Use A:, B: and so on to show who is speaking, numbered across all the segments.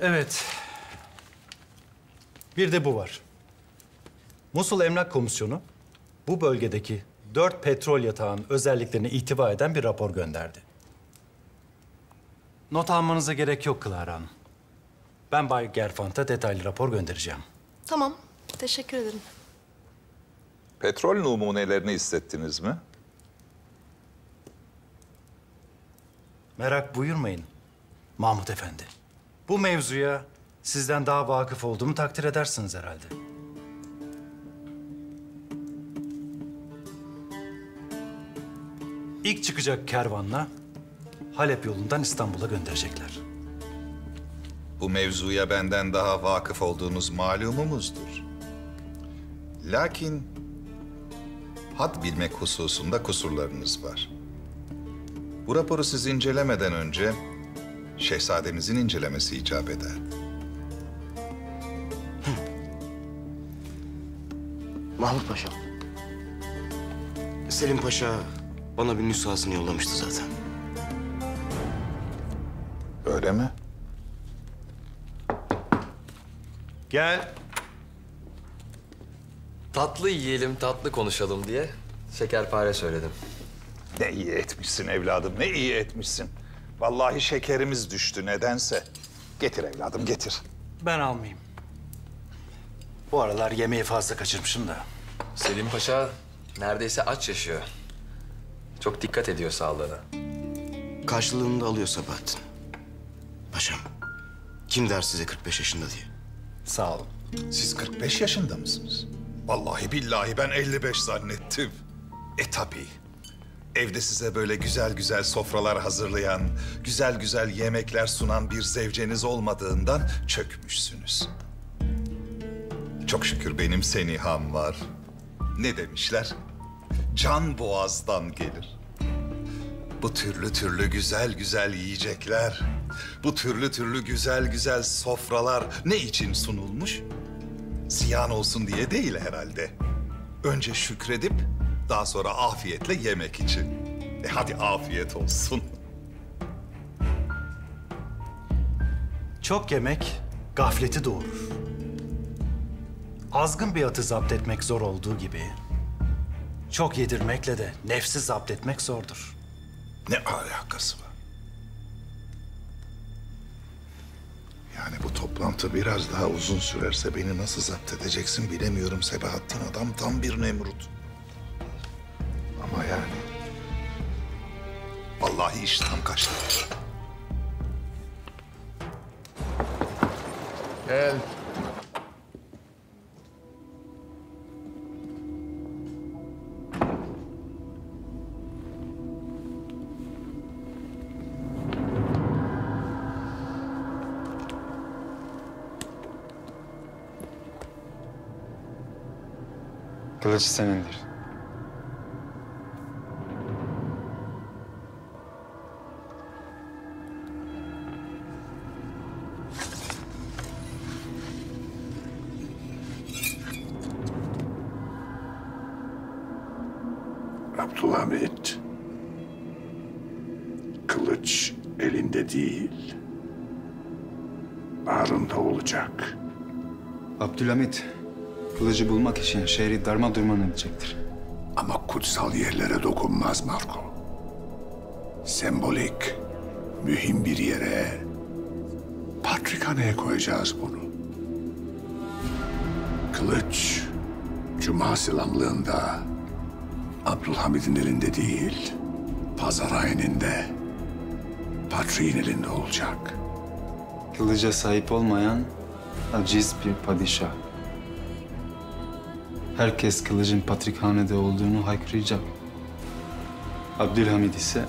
A: Evet. Bir de bu var. Musul Emlak Komisyonu bu bölgedeki 4 petrol yatağının özelliklerine ihtiva eden bir rapor gönderdi. Not almanıza gerek yok Clara Hanım. Ben Bay Gerfant'a detaylı rapor göndereceğim.
B: Tamam, teşekkür ederim.
C: Petrol numunelerini hissettiniz mi?
A: Merak buyurmayın Mahmut Efendi. Bu mevzuya sizden daha vakıf olduğumu takdir edersiniz herhalde. İlk çıkacak kervanla Halep yolundan İstanbul'a gönderecekler.
C: Bu mevzuya benden daha vakıf olduğunuz malumumuzdur. Lakin had bilmek hususunda kusurlarınız var. Bu raporu siz incelemeden önce şehzademizin incelemesi icap eder.
D: Mahmut Paşa. Selim Paşa bana bir nüshasını yollamıştı zaten.
C: Öyle mi?
A: Gel.
E: Tatlı yiyelim, tatlı konuşalım diye şekerpare söyledim.
C: Ne iyi etmişsin evladım, ne iyi etmişsin. Vallahi şekerimiz düştü nedense. Getir evladım, getir.
A: Ben almayayım. Bu aralar yemeği fazla kaçırmışım da.
E: Selim Paşa neredeyse aç yaşıyor. Çok dikkat ediyor sağlığına.
D: Karşılığını da alıyor Sabahattin. Paşam, kim der size 45 yaşında diye?
A: Sağ olun.
C: Siz 45 yaşında mısınız? Vallahi billahi ben 55 zannettim. Tabii. Evde size böyle güzel güzel sofralar hazırlayan, güzel güzel yemekler sunan bir zevceniz olmadığından çökmüşsünüz. Çok şükür benim Seniham var. Ne demişler? Can boğazdan gelir. Bu türlü türlü güzel güzel yiyecekler, bu türlü türlü güzel güzel sofralar ne için sunulmuş? Ziyan olsun diye değil herhalde. Önce şükredip daha sonra afiyetle yemek için. Hadi afiyet olsun.
A: Çok yemek gafleti doğurur. Azgın bir atı zapt etmek zor olduğu gibi çok yedirmekle de nefsi zapt etmek zordur.
C: Ne alakası var? Yani bu toplantı biraz daha uzun sürerse beni nasıl zapt edeceksin bilemiyorum Sebahattin. Adam tam bir Nemrut. Ama yani... Vallahi iştahım kaçtı.
E: Gel.
F: Kılıç senindir.
G: Abdülhamit, kılıç elinde değil, bağrında olacak.
F: Abdülhamit, kılıcı bulmak için şehri darmadağın edecektir.
G: Ama kutsal yerlere dokunmaz Marco. Sembolik, mühim bir yere, patrikhaneye koyacağız bunu. Kılıç, Cuma selamlığında Abdülhamid'in elinde değil, Pazaray'ın de, Patriğin elinde olacak.
F: Kılıca sahip olmayan aciz bir padişah. Herkes kılıcın patrikhanede olduğunu haykıracak. Abdülhamid ise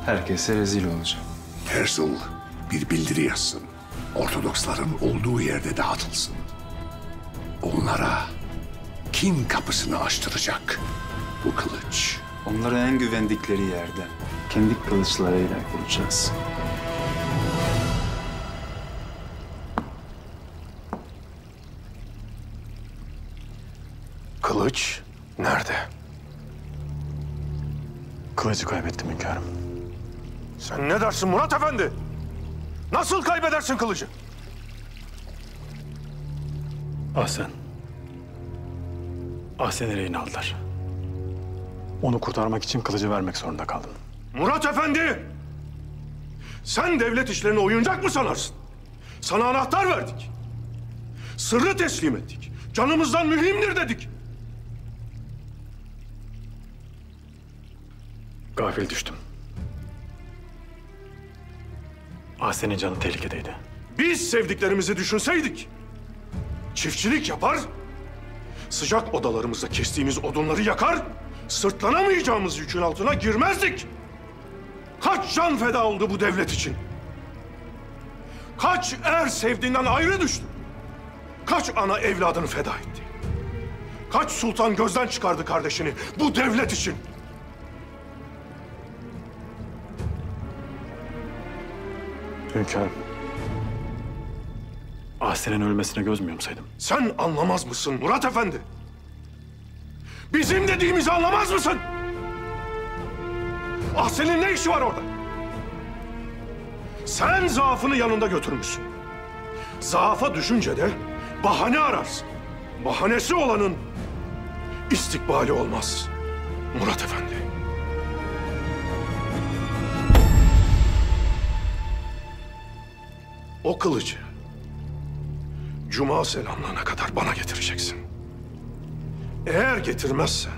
F: herkese rezil olacak.
G: Herzl bir bildiri yazsın. Ortodoksların olduğu yerde dağıtılsın. Onlara kim kapısını açtıracak bu kılıç?
F: Onları en güvendikleri yerde kendi kılıçlarıyla vuracağız.
D: Kılıç nerede?
H: Kılıcı kaybettim hünkârım. Sen ne dersin Murat Efendi?
G: Nasıl kaybedersin kılıcı?
F: Ahsen. Ahsen'i rehin aldılar. Onu kurtarmak için kılıcı vermek zorunda kaldım.
G: Murat Efendi! Sen devlet işlerini oyuncak mı sanarsın? Sana anahtar verdik. Sırrı teslim ettik. Canımızdan mühimdir dedik.
F: Gafil düştüm. Ahsen'in canı tehlikedeydi.
G: Biz sevdiklerimizi düşünseydik, çiftçilik yapar, sıcak odalarımızda kestiğimiz odunları yakar, sırtlanamayacağımız yükün altına girmezdik. Kaç can feda oldu bu devlet için? Kaç er sevdiğinden ayrı düştü? Kaç ana evladını feda etti? Kaç sultan gözden çıkardı kardeşini bu devlet için?
F: Hünkârım. Ahsen'in ölmesine göz mü yumsaydım?
G: Sen anlamaz mısın Murat Efendi? Bizim dediğimizi anlamaz mısın? Ahsen'in ne işi var orada? Sen zaafını yanında götürmüşsün. Zaafa düşünce de bahane ararsın. Bahanesi olanın istikbali olmaz Murat Efendi. O kılıcı Cuma selamlığına kadar bana getireceksin. Eğer getirmezsen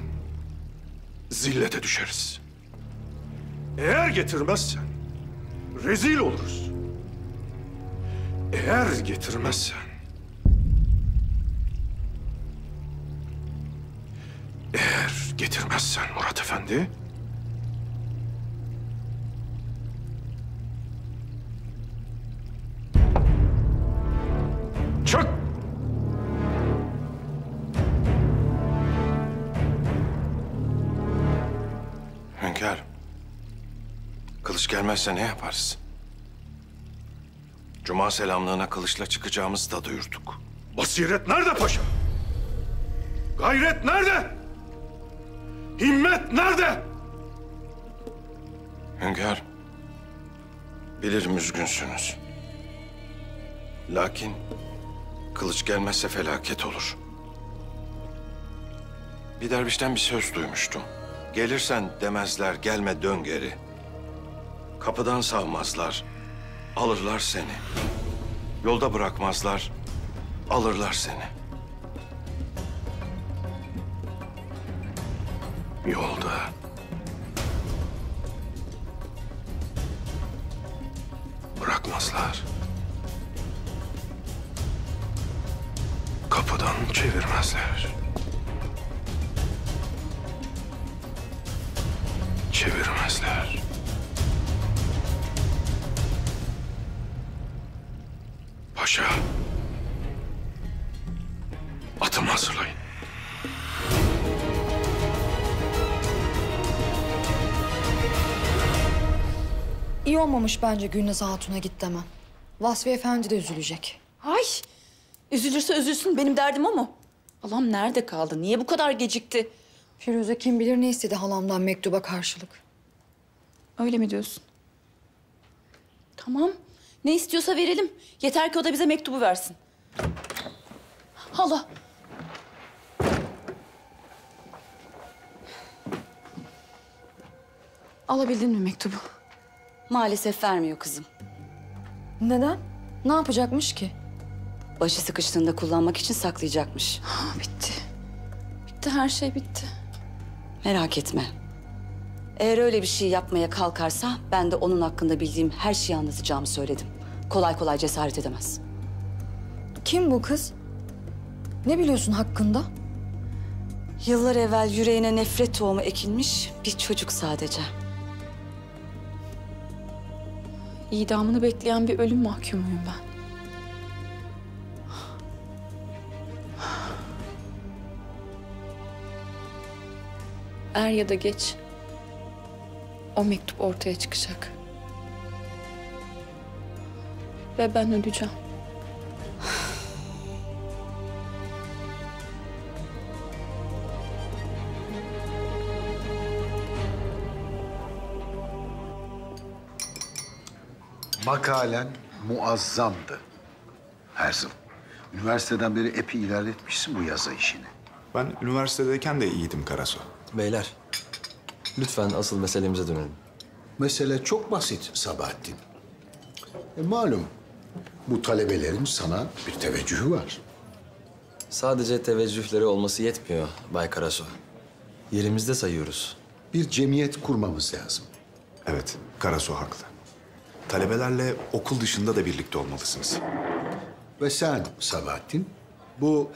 G: zillete düşeriz. Eğer getirmezsen rezil oluruz. Eğer getirmezsen Murat Efendi, çık!
D: Hünkârım, kılıç gelmezse ne yaparız? Cuma selamlığına kılıçla çıkacağımızı da duyurduk.
G: Basiret nerede paşa? Gayret nerede? Himmet nerede?
D: Hünkârım, bilirim üzgünsünüz. Lakin kılıç gelmezse felaket olur. Bir dervişten bir söz duymuştum. Gelirsen demezler, gelme dön geri. Kapıdan savmazlar, alırlar seni. Yolda bırakmazlar, alırlar seni.
G: Yolda. Bırakmazlar. Kapıdan çevirmezler. Çevirmezler. Paşa. Atımı hazırlayın.
H: İyi olmamış bence Gülnaz Hatun'a git demem. Vasfi Efendi de üzülecek.
I: Ay! Üzülürse üzülsün. Benim derdim o mu? Halam nerede kaldı? Niye bu kadar gecikti?
H: Firuze kim bilir ne istedi halamdan mektuba karşılık.
I: Öyle mi diyorsun? Tamam. Ne istiyorsa verelim. Yeter ki o da bize mektubu versin. Hala. Alabildin mi mektubu?
J: Maalesef vermiyor kızım.
H: Neden? Ne yapacakmış ki?
J: Başı sıkıştığında kullanmak için saklayacakmış.
I: Bitti. Bitti, her şey bitti.
J: Merak etme. Eğer öyle bir şey yapmaya kalkarsa ben de onun hakkında bildiğim her şeyi anlatacağımı söyledim. Kolay kolay cesaret edemez.
H: Kim bu kız? Ne biliyorsun hakkında?
J: Yıllar evvel yüreğine nefret tohumu ekilmiş bir çocuk sadece.
I: İdamını bekleyen bir ölüm mahkumuyum ben. Er ya da geç o mektup ortaya çıkacak. Ve ben öleceğim.
K: Makalen muazzamdı. Erzım, üniversiteden beri epey ilerletmişsin bu yazı işini.
L: Ben üniversitedeyken de iyiydim Karaso.
E: Beyler, lütfen asıl meselemize dönelim.
K: Mesele çok basit Sabahattin. Malum bu talebelerin sana bir teveccühü var.
E: Sadece teveccühleri olması yetmiyor Bay Karaso. Yerimizde sayıyoruz.
K: Bir cemiyet kurmamız lazım.
L: Evet, Karaso haklı. Talebelerle okul dışında da birlikte olmalısınız.
K: Ve sen Sabahattin bu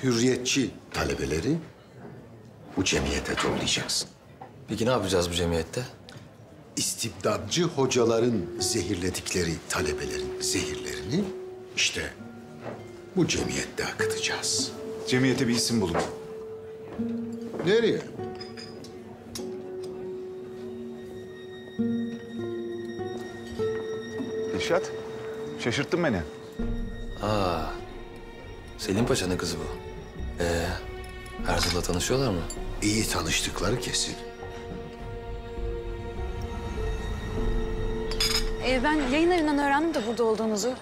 K: hürriyetçi talebeleri bu cemiyete toplayacaksın.
E: Peki ne yapacağız bu cemiyette?
K: İstibdatçı hocaların zehirledikleri talebelerin zehirlerini işte bu cemiyette akıtacağız.
L: Cemiyete bir isim bulun.
K: Nereye?
L: Dilşat, şaşırttın beni.
E: Selim Paşa'nın kızı bu. Erzurum'la tanışıyorlar mı?
K: İyi tanıştıkları kesin.
M: Ben yayın evinden öğrendim de burada olduğunuzu.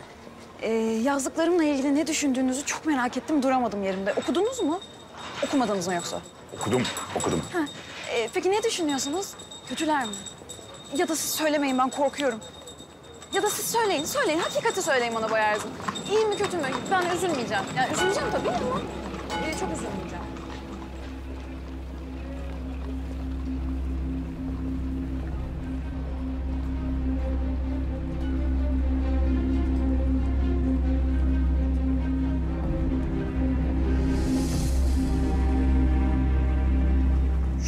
M: Yazdıklarımla ilgili ne düşündüğünüzü çok merak ettim, duramadım yerimde. Okudunuz mu? Okumadınız mı yoksa?
L: Okudum.
M: Ha. Peki ne düşünüyorsunuz? Kötüler mi? Ya da siz söylemeyin, ben korkuyorum. Ya da siz söyleyin. Hakikati söyleyin bana Bay Erzim. İyi mi kötü mü? Ben üzülmeyeceğim. Yani üzüleceğim tabii ama çok üzülmeyeceğim.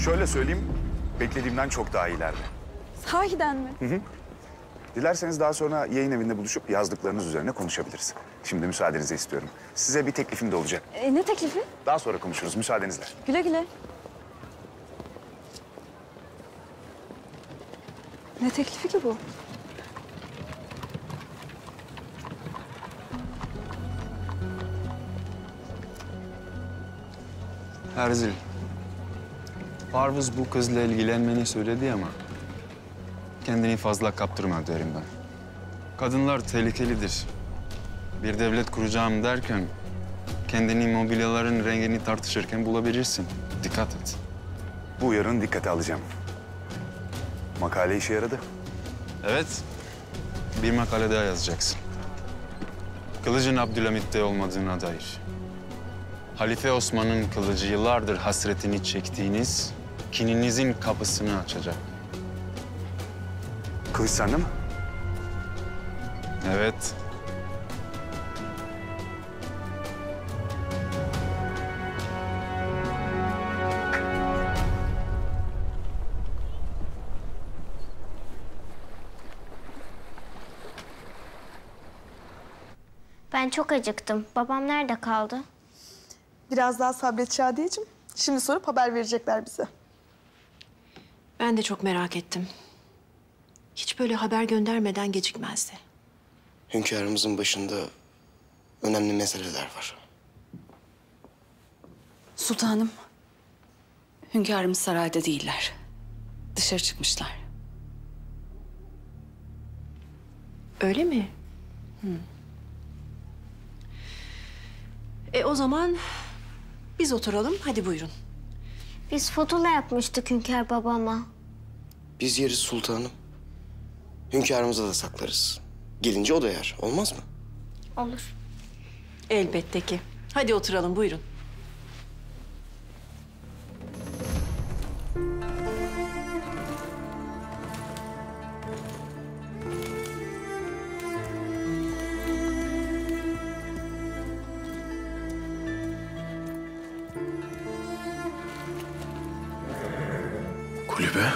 L: Şöyle söyleyeyim, beklediğimden çok daha ileride.
M: Sahiden mi?
L: Dilerseniz daha sonra yayın evinde buluşup yazdıklarınız üzerine konuşabiliriz. Şimdi müsaadenizi istiyorum. Size bir teklifim de olacak.
M: Ne teklifi?
L: Daha sonra konuşuruz müsaadenizle.
M: Güle güle. Ne teklifi ki bu?
F: Erzil, Parvız bu kızla ilgilenmeni söyledi ama kendini fazla kaptırma derim ben. Kadınlar tehlikelidir. Bir devlet kuracağım derken kendini mobilyaların rengini tartışırken bulabilirsin. Dikkat et.
L: Bu uyarını dikkate alacağım. Makale işe yaradı.
F: Evet, bir makale daha yazacaksın. Kılıcın Abdülhamit'te olmadığına dair. Halife Osman'ın kılıcı yıllardır hasretini çektiğiniz kininizin kapısını açacak.
L: Kılıç sende mi?
F: Evet.
N: Ben çok acıktım. Babam nerede kaldı?
B: Biraz daha sabret Şadiyeciğim. Şimdi sorup haber verecekler bize.
O: Ben de çok merak ettim. Hiç böyle haber göndermeden gecikmezdi.
D: Hünkârımızın başında önemli meseleler var.
J: Sultanım, hünkârımız sarayda değiller. Dışarı çıkmışlar.
O: Öyle mi? O zaman biz oturalım. Hadi buyurun.
N: Biz fotoğraf yapmıştık hünkâr babama.
D: Biz yeriz sultanım. Hünkârımıza da saklarız. Gelince o da yer. Olmaz mı?
N: Olur.
O: Elbette ki. Hadi oturalım buyurun.
G: Kulübe?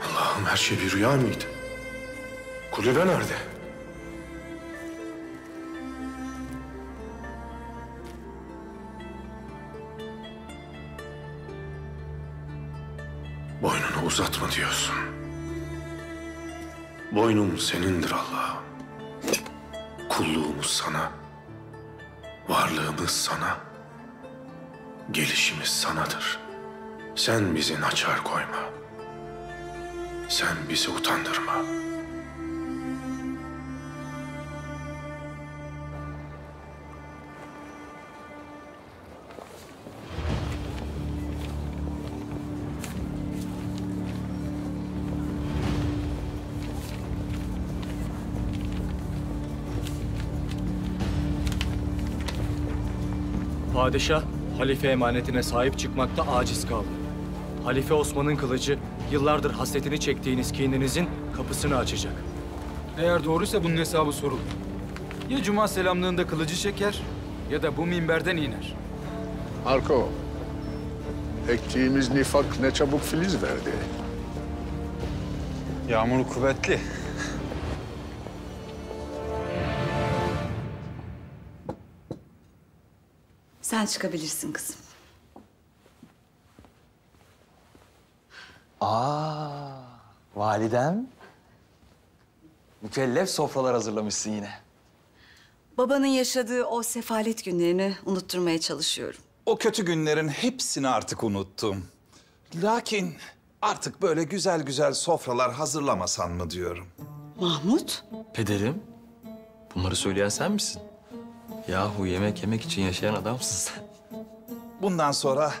G: Allah'ım her şey bir rüya mıydı? Kulübe nerede? Boynunu uzatma diyorsun. Boynum senindir Allah'ım. Kulluğumuz sana. Varlığımız sana. Gelişimiz sanadır. Sen bizi naçar koyma. Sen bizi utandırma.
P: Padişah, halife emanetine sahip çıkmakta aciz kaldı. Halife Osman'ın kılıcı, yıllardır hasretini çektiğiniz kininizin kapısını açacak.
Q: Eğer doğruysa bunun hesabı sorulur. Ya cuma selamlığında kılıcı çeker ya da bu minberden iner.
K: Marco, ektiğimiz nifak ne çabuk filiz verdi.
F: Yağmur kuvvetli.
J: Sen çıkabilirsin kızım.
E: Validem. Mükellef sofralar hazırlamışsın yine.
J: Babanın yaşadığı o sefalet günlerini unutturmaya çalışıyorum.
C: O kötü günlerin hepsini artık unuttum. Lakin artık böyle güzel güzel sofralar hazırlamasan mı diyorum.
J: Mahmut?
E: Pederim, bunları söyleyen sen misin? Yahu yemek yemek için yaşayan adamsın sen.
C: Bundan sonra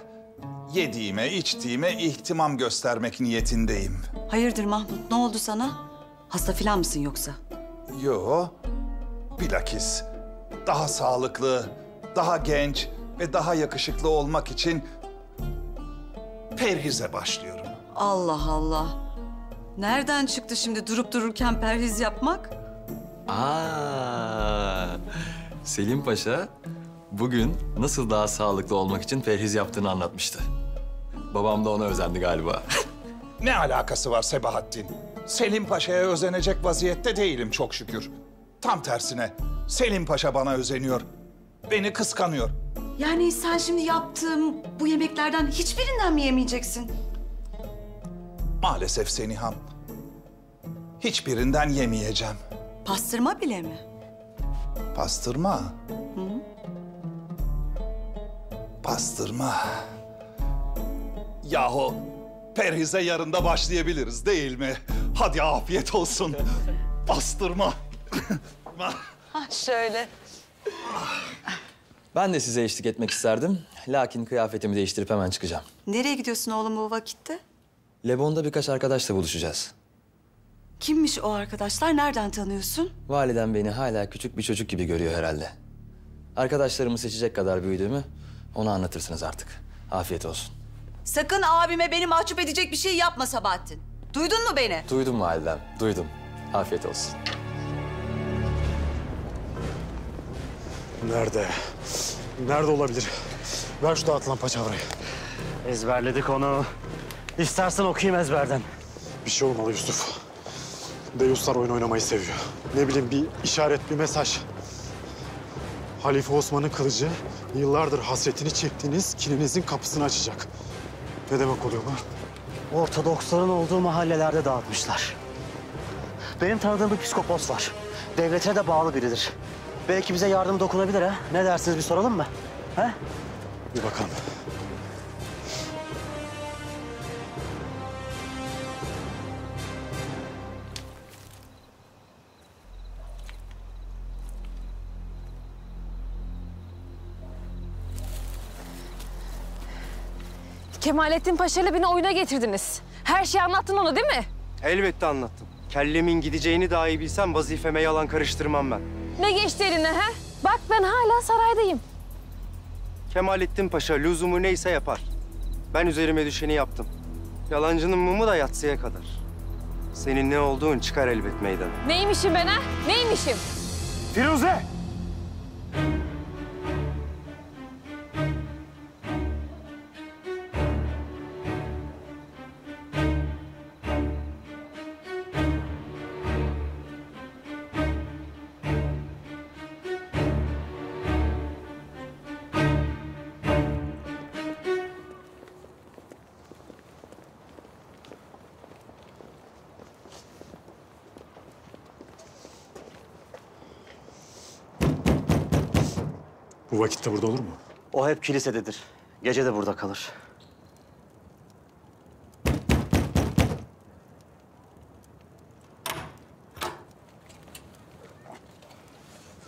C: yediğime, içtiğime ihtimam göstermek niyetindeyim.
J: Hayırdır Mahmut, ne oldu sana? Hasta falan mısın yoksa?
C: Yo, bilakis daha sağlıklı, daha genç ve daha yakışıklı olmak için perhize başlıyorum.
J: Allah Allah. Nereden çıktı şimdi durup dururken perhiz yapmak?
E: Selim Paşa bugün nasıl daha sağlıklı olmak için perhiz yaptığını anlatmıştı. Babam da ona özendi galiba.
C: Ne alakası var Sebahattin? Selim Paşa'ya özenecek vaziyette değilim çok şükür. Tam tersine Selim Paşa bana özeniyor. Beni kıskanıyor.
J: Yani sen şimdi yaptığım bu yemeklerden hiçbirinden mi yemeyeceksin?
C: Maalesef Seniham. Hiçbirinden yemeyeceğim.
J: Pastırma bile mi?
C: Pastırma.
J: Hı?
C: Pastırma. Yahu perhize yarın da başlayabiliriz değil mi? Hadi afiyet olsun. Pastırma.
J: Ha şöyle.
E: Ben de size eşlik etmek isterdim. Lakin kıyafetimi değiştirip hemen çıkacağım.
J: Nereye gidiyorsun oğlum bu vakitte?
E: Lebon'da birkaç arkadaşla buluşacağız.
J: Kimmiş o arkadaşlar? Nereden tanıyorsun?
E: Validem beni hala küçük bir çocuk gibi görüyor herhalde. Arkadaşlarımı seçecek kadar büyüdüğümü ona anlatırsınız artık. Afiyet olsun.
J: Sakın abime beni mahcup edecek bir şey yapma Sabahattin. Duydun mu beni?
E: Duydum validem, duydum. Afiyet olsun.
G: Nerede? Nerede olabilir? Ver şu dağıtılan paçavrayı.
R: Ezberledik onu. İstersen okuyayım ezberden.
G: Bir şey olmalı Yusuf. Deuslar oyun oynamayı seviyor. Ne bileyim bir işaret, bir mesaj. Halife Osman'ın kılıcı yıllardır hasretini çektiğiniz kininizin kapısını açacak. Ne demek oluyor bu?
R: Ortodoksların olduğu mahallelerde dağıtmışlar. Benim tanıdığım bir psikopos var. Devletine de bağlı biridir. Belki bize yardım dokunabilir ha. Ne dersiniz bir soralım mı? Ha?
G: Bir bakalım.
S: Kemalettin Paşa ile beni oyuna getirdiniz. Her şeyi anlattın ona değil mi?
T: Elbette anlattım. Kellemin gideceğini dahi bilsem vazifeme yalan karıştırmam ben.
S: Ne geçti eline ha? Bak ben hala saraydayım.
T: Kemalettin Paşa lüzumu neyse yapar. Ben üzerime düşeni yaptım. Yalancının mumu da yatsıya kadar. Senin ne olduğun çıkar elbet meydana.
S: Neymişim ben ha? Neymişim?
T: Firuze!
G: Bu vakitte burada olur mu?
R: O hep kilisededir. Gece de burada kalır.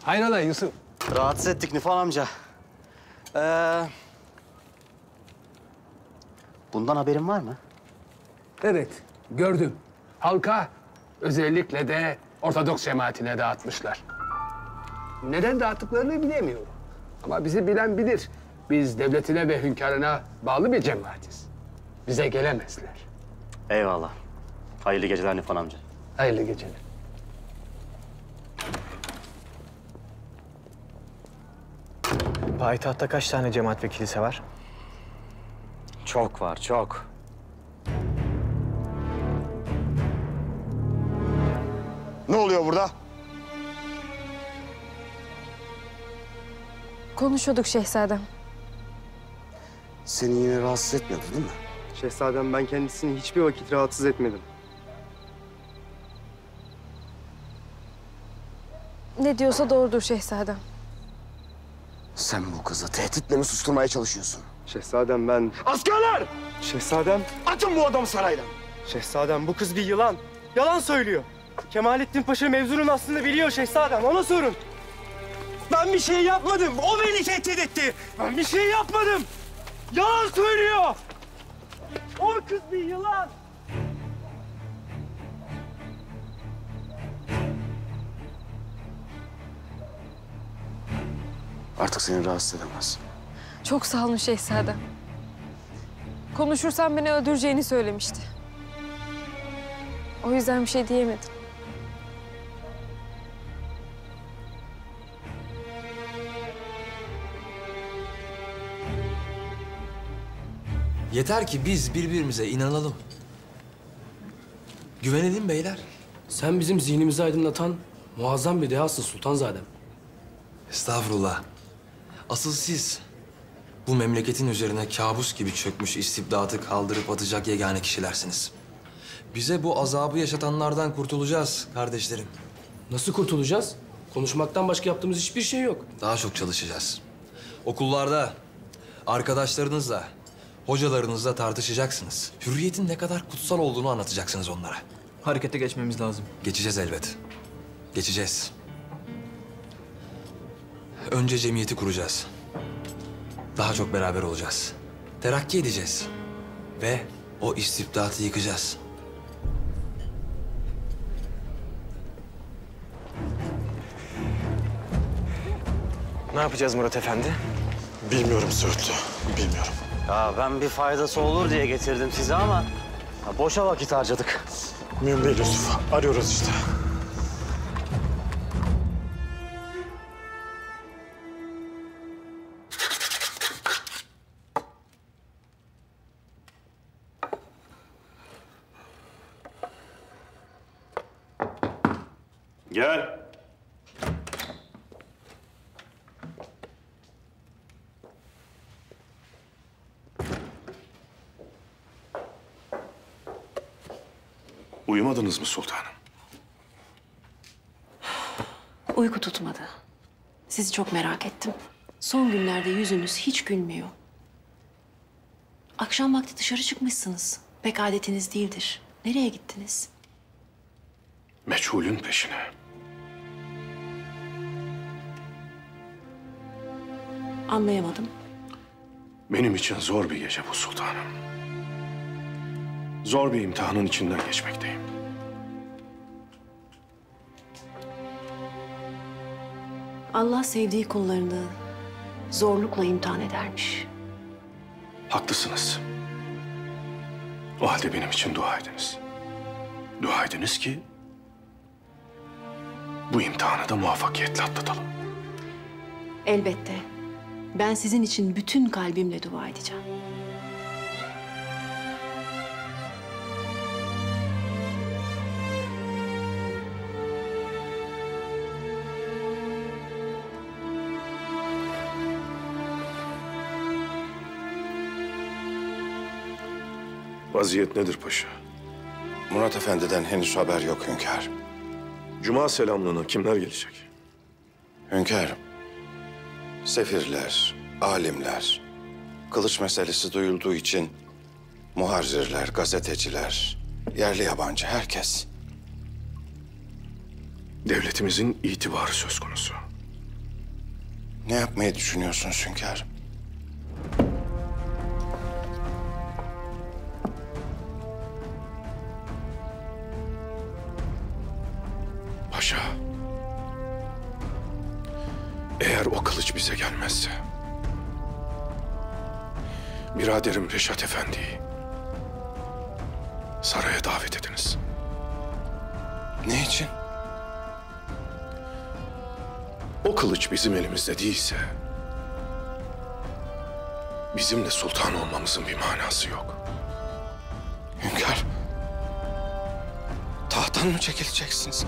U: Hayrola Yusuf?
R: Rahatsız ettik Nifan amca. Bundan haberin var mı?
U: Evet, gördüm. Halka, özellikle de Ortodoks cemaatine dağıtmışlar. Neden dağıttıklarını bilemiyorum. Ama bizi bilen bilir. Biz devletine ve hünkârına bağlı bir cemaatiz. Bize gelemezler.
R: Eyvallah. Hayırlı geceler Nifan amca.
U: Hayırlı geceler.
A: Payitahtta kaç tane cemaat ve kilise var?
R: Çok var, çok.
D: Ne oluyor burada?
S: Konuşuyorduk şehzadem.
D: Seni yine rahatsız etmedi değil mi?
T: Şehzadem, ben kendisini hiçbir vakit rahatsız etmedim.
S: Ne diyorsa doğrudur şehzadem.
D: Sen bu kızı tehditle mi susturmaya çalışıyorsun?
T: Şehzadem, ben...
G: Askerler!
T: Şehzadem...
G: Atın bu adamı saraydan!
T: Şehzadem, bu kız bir yılan. Yalan söylüyor. Kemalettin Paşa mevzunun aslını biliyor şehzadem. Ona sorun. Ben bir şey yapmadım. O beni tehdit etti. Ben bir şey yapmadım. Yalan söylüyor. O kız bir yılan.
D: Artık seni rahatsız edemez.
S: Çok sağ olun şehzadem. Konuşursam beni öldüreceğini söylemişti. O yüzden bir şey diyemedim.
E: Yeter ki biz birbirimize inanalım. Güvenelim beyler.
V: Sen bizim zihnimizi aydınlatan muazzam bir dehasın Sultanzadem.
E: Estağfurullah. Asıl siz bu memleketin üzerine kabus gibi çökmüş istibdatı kaldırıp atacak yegane kişilersiniz. Bize bu azabı yaşatanlardan kurtulacağız kardeşlerim.
V: Nasıl kurtulacağız? Konuşmaktan başka yaptığımız hiçbir şey yok.
E: Daha çok çalışacağız. Okullarda, arkadaşlarınızla, hocalarınızla tartışacaksınız. Hürriyetin ne kadar kutsal olduğunu anlatacaksınız onlara.
A: Harekete geçmemiz lazım.
E: Geçeceğiz elbet. Geçeceğiz. Önce cemiyeti kuracağız. Daha çok beraber olacağız. Terakki edeceğiz. Ve o istibdatı yıkacağız.
A: Ne yapacağız Murat Efendi?
G: Bilmiyorum Söğütlü, bilmiyorum.
R: Ya ben bir faydası olur diye getirdim sizi ama ya boşa vakit harcadık.
G: Mühim değil Yusuf, arıyoruz işte.
K: Gel.
G: Uyumadınız mı sultanım?
O: Uyku tutmadı. Sizi çok merak ettim. Son günlerde yüzünüz hiç gülmüyor. Akşam vakti dışarı çıkmışsınız. Pek adetiniz değildir. Nereye gittiniz?
G: Meçhulün peşine.
O: Anlayamadım.
G: Benim için zor bir gece bu sultanım. Zor bir imtihanın içinden geçmekteyim.
O: Allah sevdiği kullarını zorlukla imtihan edermiş.
G: Haklısınız. O halde benim için dua ediniz. Dua ediniz ki bu imtihanı da muvaffakiyetle atlatalım.
O: Elbette. Ben sizin için bütün kalbimle dua edeceğim.
G: Vaziyet nedir paşa?
D: Murat Efendi'den henüz haber yok hünkâr.
G: Cuma selamlığına kimler gelecek?
D: Hünkârım, sefirler, alimler, kılıç meselesi duyulduğu için muharzirler, gazeteciler, yerli yabancı herkes.
G: Devletimizin itibarı söz konusu.
D: Ne yapmayı düşünüyorsunuz hünkârım?
G: Paşa, eğer o kılıç bize gelmezse biraderim Reşat Efendi'yi saraya davet ediniz.
D: Ne için?
G: O kılıç bizim elimizde değilse bizim de sultan olmamızın bir manası yok.
D: Hünkâr, tahttan mı çekileceksiniz?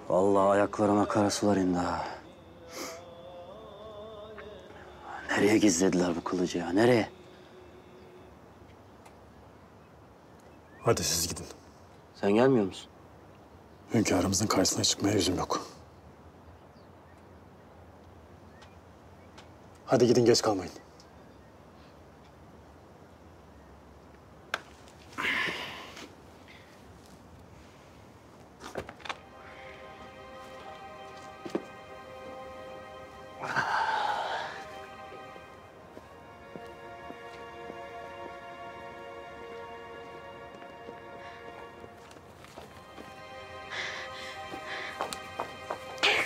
R: Vallahi ayaklarıma kara sular indi ha. Nereye gizlediler bu kılıcı ya? Nereye?
G: Hadi siz gidin.
R: Sen gelmiyor musun?
G: Hünkârımızın karşısına çıkmaya yüzüm yok. Hadi gidin, geç kalmayın.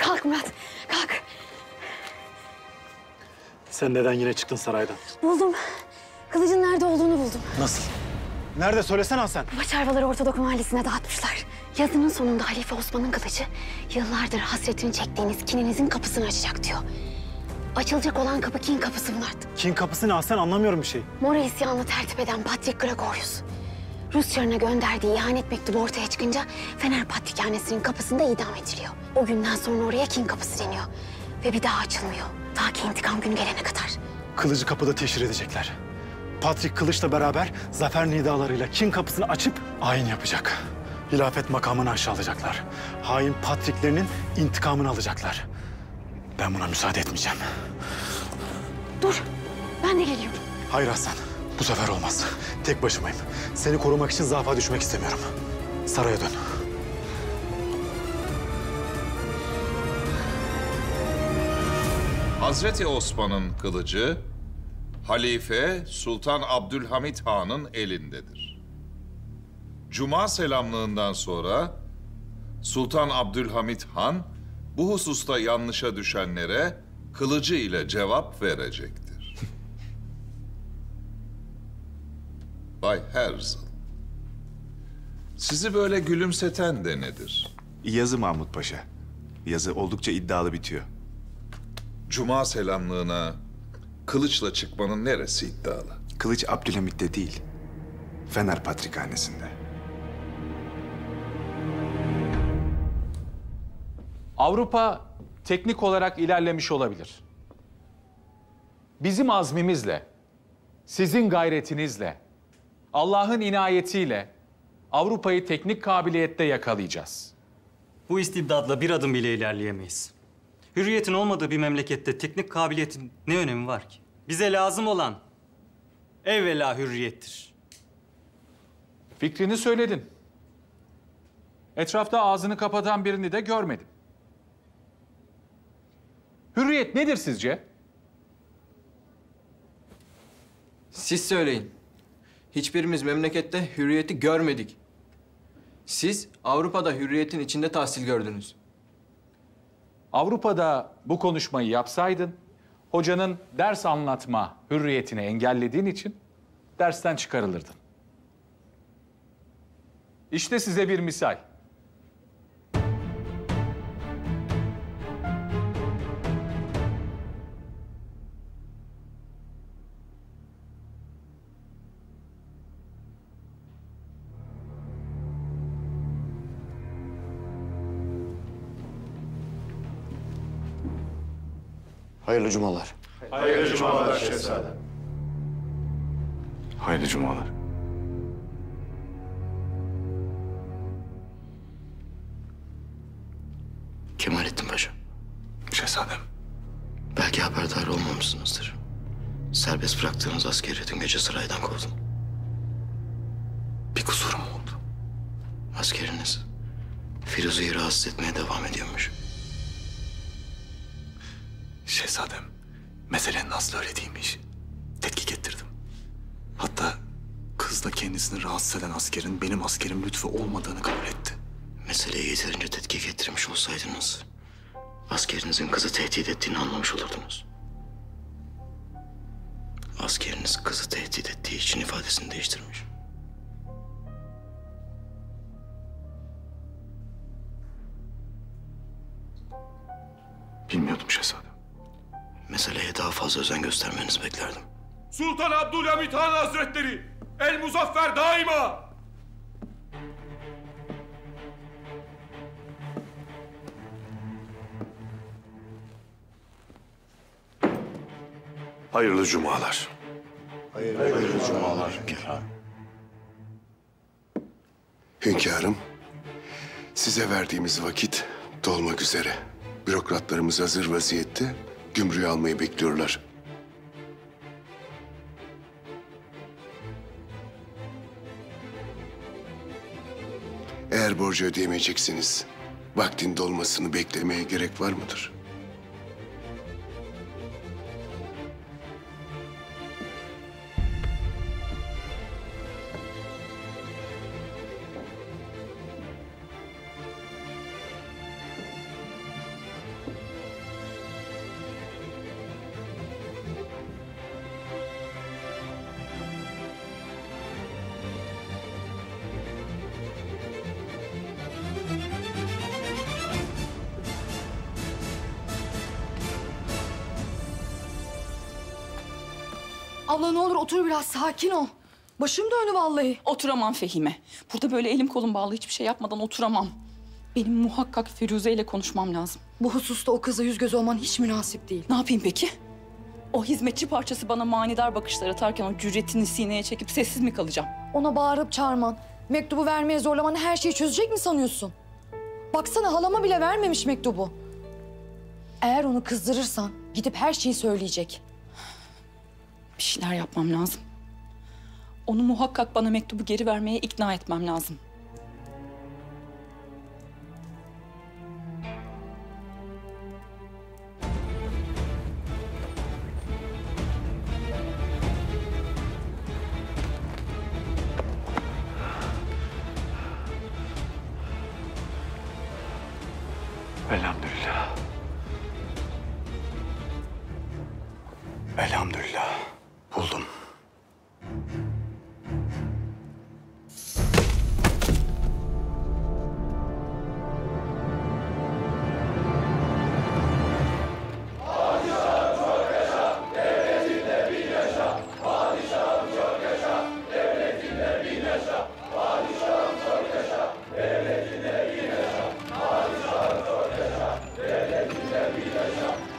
S: Kalk Murat, kalk.
G: Sen neden yine çıktın saraydan?
S: Buldum. Kılıcın nerede olduğunu buldum.
G: Nasıl? Nerede? Söylesene Hasan.
S: Başarvaları Ortodok Mahallesi'ne dağıtmışlar. Yazının sonunda Halife Osman'ın kılıcı yıllardır hasretini çektiğiniz kininizin kapısını açacak diyor. Açılacak olan kapı kin kapısı Murat.
G: Kin kapısı ne Hasan? Anlamıyorum bir şey.
S: Mora isyanını tertip eden Patrik Gregorius. Rus çarına gönderdiği ihanet mektubu ortaya çıkınca Fener Patrikhanesi'nin kapısında idam ediliyor. O günden sonra oraya kin kapısı deniyor. Ve bir daha açılmıyor. Ta ki intikam günü gelene kadar.
G: Kılıcı kapıda teşhir edecekler. Patrik kılıçla beraber zafer nidalarıyla kin kapısını açıp ayin yapacak. Hilafet makamını aşağılayacaklar. Hain Patriklerinin intikamını alacaklar. Ben buna müsaade etmeyeceğim.
S: Dur, ben de geliyorum.
G: Hayır Hasan, bu sefer olmaz. Tek başımayım. Seni korumak için zaafa düşmek istemiyorum. Saraya dön.
C: Hazreti Osman'ın kılıcı Halife Sultan Abdülhamit Han'ın elindedir. Cuma selamlığından sonra Sultan Abdülhamit Han bu hususta yanlışa düşenlere kılıcı ile cevap verecektir. Bay Herzl, sizi böyle gülümseten de nedir?
L: Yazı Mahmut Paşa. Yazı oldukça iddialı bitiyor.
C: Cuma selamlığına kılıçla çıkmanın neresi iddialı?
L: Kılıç Abdülhamit'te değil, Fener Patrikhanesi'nde.
H: Avrupa teknik olarak ilerlemiş olabilir. Bizim azmimizle, sizin gayretinizle, Allah'ın inayetiyle Avrupa'yı teknik kabiliyette yakalayacağız.
I: Bu istibdatla bir adım bile ilerleyemeyiz. Hürriyetin olmadığı bir memlekette teknik kabiliyetin ne önemi var ki? Bize lazım olan evvela hürriyettir.
H: Fikrini söyledin. Etrafta ağzını kapatan birini de görmedim. Hürriyet nedir sizce?
A: Siz söyleyin. Hiçbirimiz memlekette hürriyeti görmedik. Siz Avrupa'da hürriyetin içinde tahsil gördünüz.
H: Avrupa'da bu konuşmayı yapsaydın, hocanın ders anlatma hürriyetini engellediğin için dersten çıkarılırdın. İşte size bir misal.
D: Hayırlı cumalar.
G: Hayırlı cumalar şehzadem.
L: Hayırlı cumalar.
D: Kemalettin Paşa.
L: Şehzadem.
D: Belki haberdar günahkar olmamışsınızdır. Serbest bıraktığınız askeri dün gece saraydan kovdum. Bir kusurum oldu. Askeriniz Firuze'yi rahatsız etmeye devam ediyormuş.
B: Şehzadem, meselenin aslı öyle değilmiş. Tetkik ettirdim. Hatta kız da kendisini rahatsız eden askerin benim askerim Lütfü olmadığını kabul etti.
D: Meseleyi yeterince tetkik ettirmiş olsaydınız, askerinizin kızı tehdit ettiğini anlamış olurdunuz. Askeriniz kızı tehdit ettiği için ifadesini değiştirmiş.
B: Bilmiyordum şehzadem.
D: Meseleye daha fazla özen göstermenizi beklerdim.
G: Sultan Abdülhamit Han Hazretleri, El Muzaffer daima! Hayırlı cumalar.
K: Hayırlı cumalar.
M: Hünkârım, size verdiğimiz vakit dolmak üzere. Bürokratlarımız hazır vaziyette, gümrüğü almayı bekliyorlar. Eğer borcu ödeyemeyecekseniz, vaktin dolmasını beklemeye gerek var mıdır?
W: Abla ne olur otur biraz, sakin ol. Başım döndü vallahi.
X: Oturamam Fehime. Burada böyle elim kolum bağlı hiçbir şey yapmadan oturamam. Benim muhakkak Firuze ile konuşmam lazım.
W: Bu hususta o kıza yüz göz olman hiç münasip değil.
X: Ne yapayım peki? O hizmetçi parçası bana manidar bakışlar atarken o cüretini sineye çekip sessiz mi kalacağım?
W: Ona bağırıp çağırman, mektubu vermeye zorlaman her şeyi çözecek mi sanıyorsun? Baksana halama bile vermemiş mektubu. Eğer onu kızdırırsan gidip her şeyi söyleyecek.
X: Bir şeyler yapmam lazım. Onu muhakkak bana mektubu geri vermeye ikna etmem lazım.
B: Elhamdülillah. Elhamdülillah. Buldum.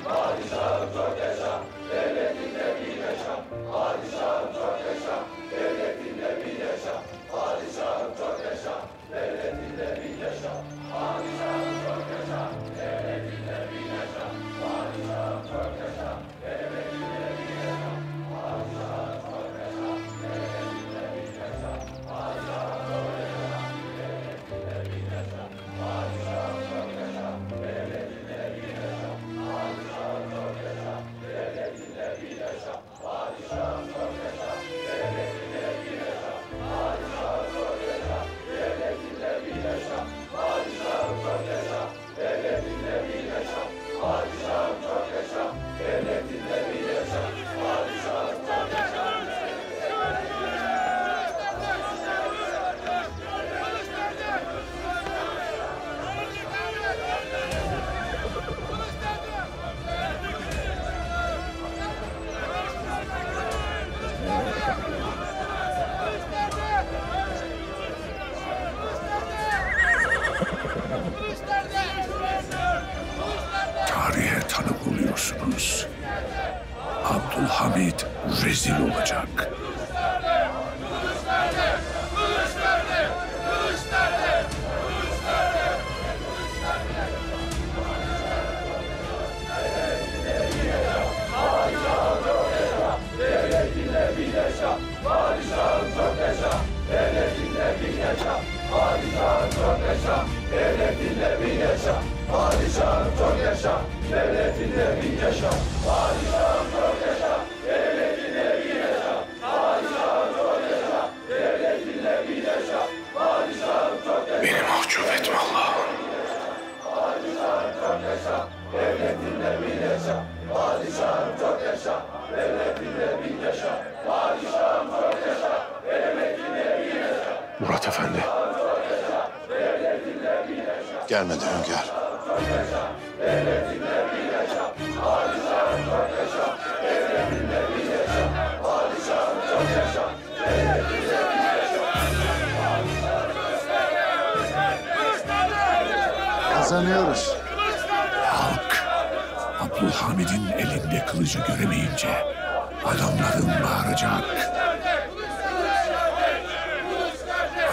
G: Padişahım çok yaşa, devletinde bin yaşa. Padişahım
F: yaşa, devletinle bin yaşa. Padişahım çok yaşa, devletinle bin yaşa. Padişahım çok yaşa, devletinle bin yaşa. Padişahım çok yaşa, devletinle bin yaşa. Padişahım çok yaşa.
M: Beni mahcup etme Allah'ım.
F: Padişahım çok yaşa, devletinle bin yaşa. Padişahım çok yaşa, devletinle bin yaşa. Padişahım çok yaşa, devletinle bin yaşa.
M: Murat Efendi. Gelmedi hünkâr.
K: Kazanıyoruz.
N: Halk, Abdülhamid'in elinde kılıcı göremeyince adamların bağıracak.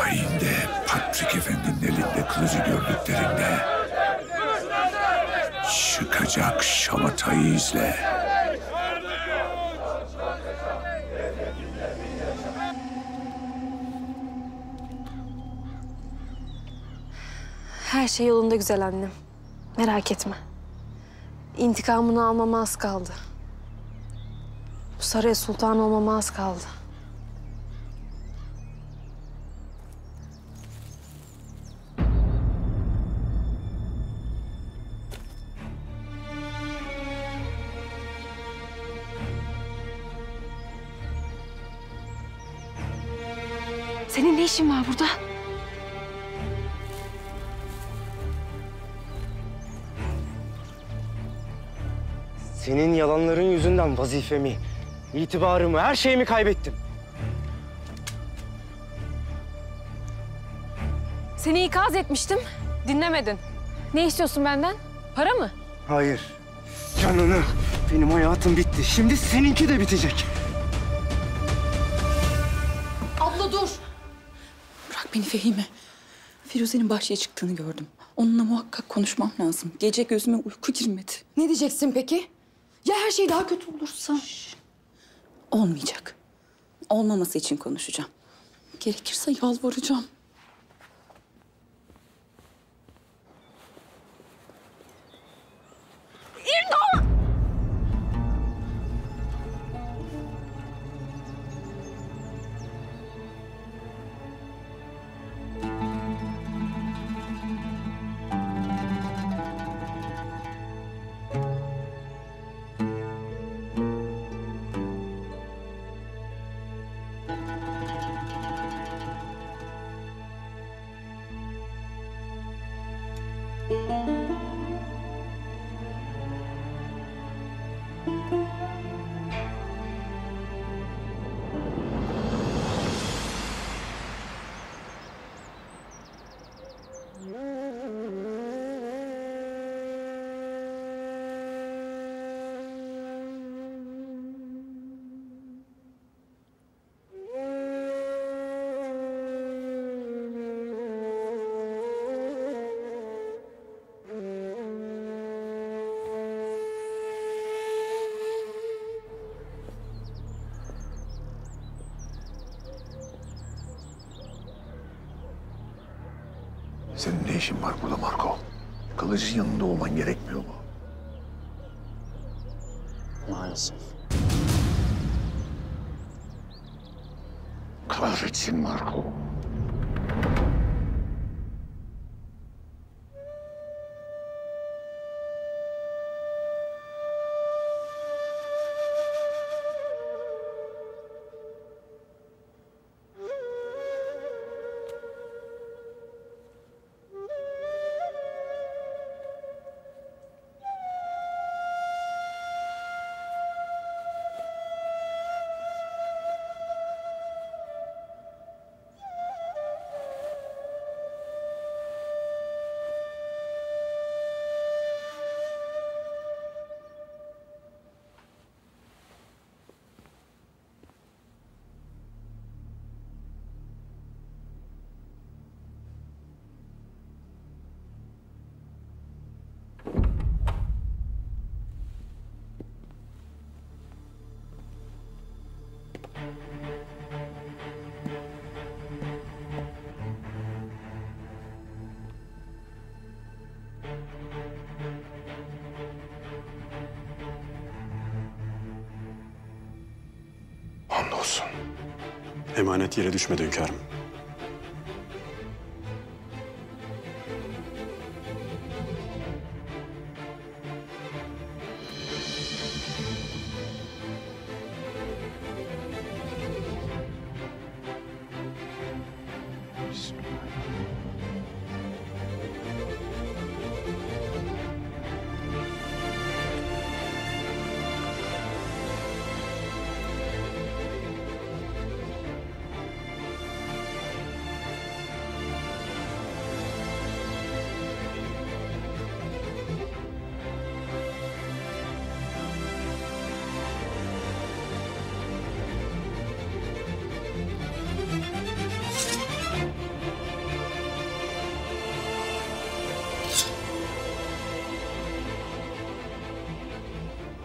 N: Ayinde Patrik Efendi'nin elinde kılıcı gördüklerinde çıkacak şamatayı izle.
P: Her şey yolunda güzel annem. Merak etme. İntikamını almama az kaldı. Bu saraya sultan olmama az kaldı. Senin ne işin var burada?
T: Senin yalanların yüzünden vazifemi, itibarımı, her şeyimi kaybettim.
P: Seni ikaz etmiştim. Dinlemedin. Ne istiyorsun benden? Para mı?
T: Hayır. Canını. Benim hayatım bitti. Şimdi seninki de bitecek.
W: Abla dur.
X: Bırak beni Fehime. Firuze'nin bahçeye çıktığını gördüm. Onunla muhakkak konuşmam lazım. Gece gözüme uyku girmedi.
W: Ne diyeceksin peki? Ya her şey daha kötü olursa?
X: Olmayacak. Olmaması için konuşacağım. Gerekirse yalvaracağım.
P: İmdat!
N: Senin ne işin var burada Marco? Kılıcın yanında olman gerekmiyor mu?
K: Maalesef.
N: Kahretsin Marco.
J: olsun. Emanet yere düşmedi hünkârım.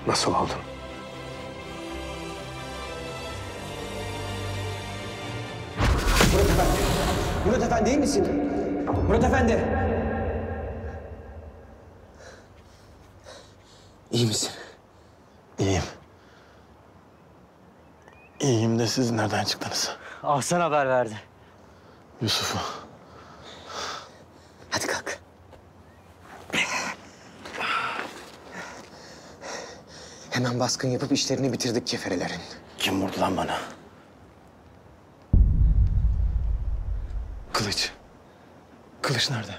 J: Nasıl aldın?
Q: Murat Efendi iyi misin? Murat Efendi.
K: İyi misin?
J: İyiyim. İyiyim de siz nereden çıktınız?
R: Ahsen haber verdi.
J: Yusuf'u.
Q: Hadi kalk. Hemen baskın yapıp işlerini bitirdik keferelerin.
J: Kim vurdu lan bana? Kılıç. Kılıç nerede?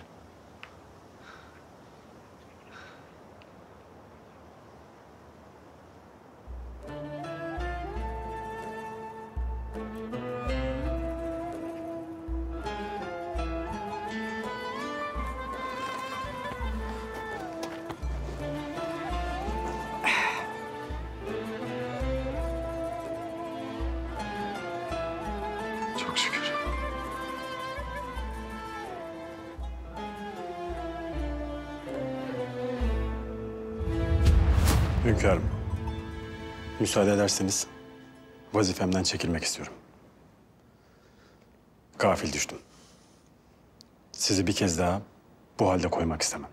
J: Çok şükür. Hünkârım, müsaade ederseniz vazifemden çekilmek istiyorum. Gafil düştüm. Sizi bir kez daha bu halde koymak istemem.